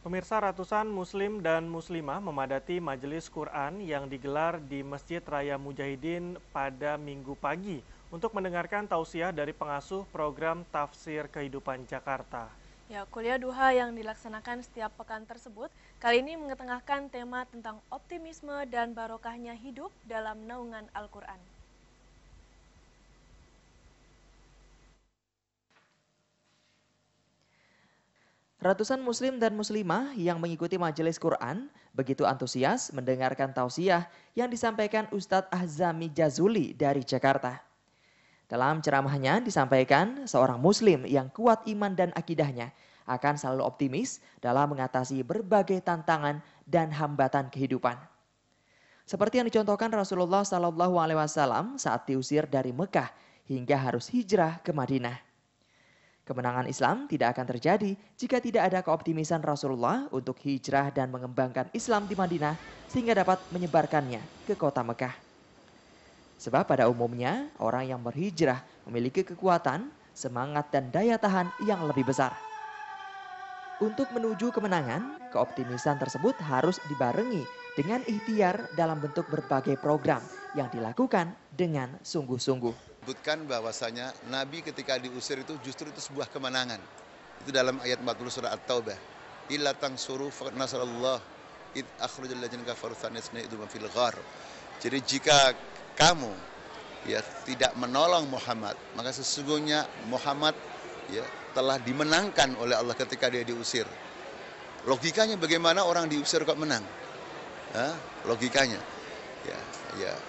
Pemirsa, ratusan muslim dan muslimah memadati majelis Quran yang digelar di Masjid Raya Mujahidin pada Minggu pagi untuk mendengarkan tausiah dari pengasuh program Tafsir Kehidupan Jakarta. Ya, kuliah duha yang dilaksanakan setiap pekan tersebut kali ini mengetengahkan tema tentang optimisme dan barokahnya hidup dalam naungan Al-Quran. Ratusan muslim dan muslimah yang mengikuti majelis Quran begitu antusias mendengarkan tausiah yang disampaikan Ustadz Ahzami Jazuli dari Jakarta. Dalam ceramahnya disampaikan seorang muslim yang kuat iman dan akidahnya akan selalu optimis dalam mengatasi berbagai tantangan dan hambatan kehidupan. Seperti yang dicontohkan Rasulullah SAW saat diusir dari Mekah hingga harus hijrah ke Madinah. Kemenangan Islam tidak akan terjadi jika tidak ada keoptimisan Rasulullah untuk hijrah dan mengembangkan Islam di Madinah sehingga dapat menyebarkannya ke kota Mekah. Sebab pada umumnya orang yang berhijrah memiliki kekuatan, semangat dan daya tahan yang lebih besar. Untuk menuju kemenangan, keoptimisan tersebut harus dibarengi dengan ikhtiar dalam bentuk berbagai program yang dilakukan dengan sungguh-sungguh. Sebutkan bahwasanya Nabi ketika diusir itu justru itu sebuah kemenangan. Itu dalam ayat 40 surah At-Taubah. Illa tansuru faqad nasarallah id akhrajal ladzina kafaru tsaniyasna idhum fil ghar. Jadi jika kamu tidak menolong Muhammad, maka sesungguhnya Muhammad telah dimenangkan oleh Allah ketika dia diusir. Logikanya bagaimana orang diusir kok menang? Logikanya.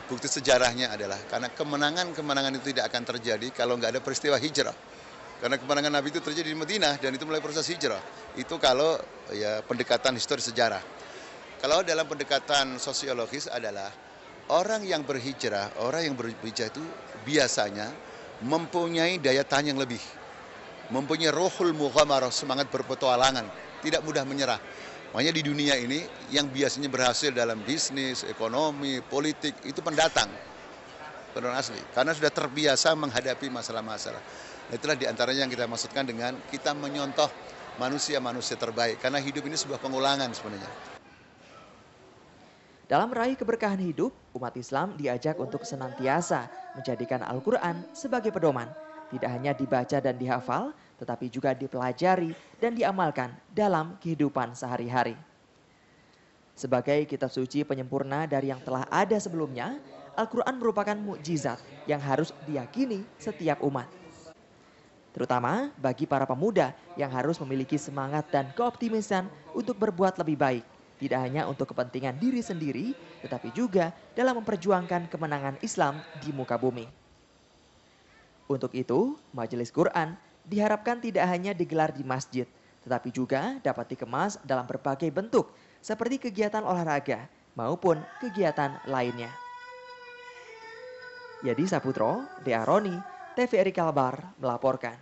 Bukti sejarahnya adalah karena kemenangan itu tidak akan terjadi kalau nggak ada peristiwa hijrah. Karena kemenangan Nabi itu terjadi di Madinah dan itu mulai proses hijrah. Itu kalau pendekatan histori sejarah. Kalau dalam pendekatan sosiologis adalah orang yang berhijrah itu biasanya mempunyai daya tahan yang lebih. Mempunyai ruhul mughamarah, semangat berpetualangan, tidak mudah menyerah. Makanya di dunia ini yang biasanya berhasil dalam bisnis, ekonomi, politik itu pendatang asli. Karena sudah terbiasa menghadapi masalah-masalah. Itulah diantaranya yang kita maksudkan dengan kita menyontoh manusia-manusia terbaik. Karena hidup ini sebuah pengulangan sebenarnya. Dalam meraih keberkahan hidup, umat Islam diajak untuk senantiasa menjadikan Al-Quran sebagai pedoman. Tidak hanya dibaca dan dihafal, tetapi juga dipelajari dan diamalkan dalam kehidupan sehari-hari. Sebagai kitab suci penyempurna dari yang telah ada sebelumnya, Al-Quran merupakan mukjizat yang harus diyakini setiap umat. Terutama bagi para pemuda yang harus memiliki semangat dan keoptimisan untuk berbuat lebih baik. Tidak hanya untuk kepentingan diri sendiri, tetapi juga dalam memperjuangkan kemenangan Islam di muka bumi. Untuk itu, Majelis Quran diharapkan tidak hanya digelar di masjid, tetapi juga dapat dikemas dalam berbagai bentuk, seperti kegiatan olahraga maupun kegiatan lainnya. Yadi Saputro, Dea Roni, TVRI Kalbar melaporkan.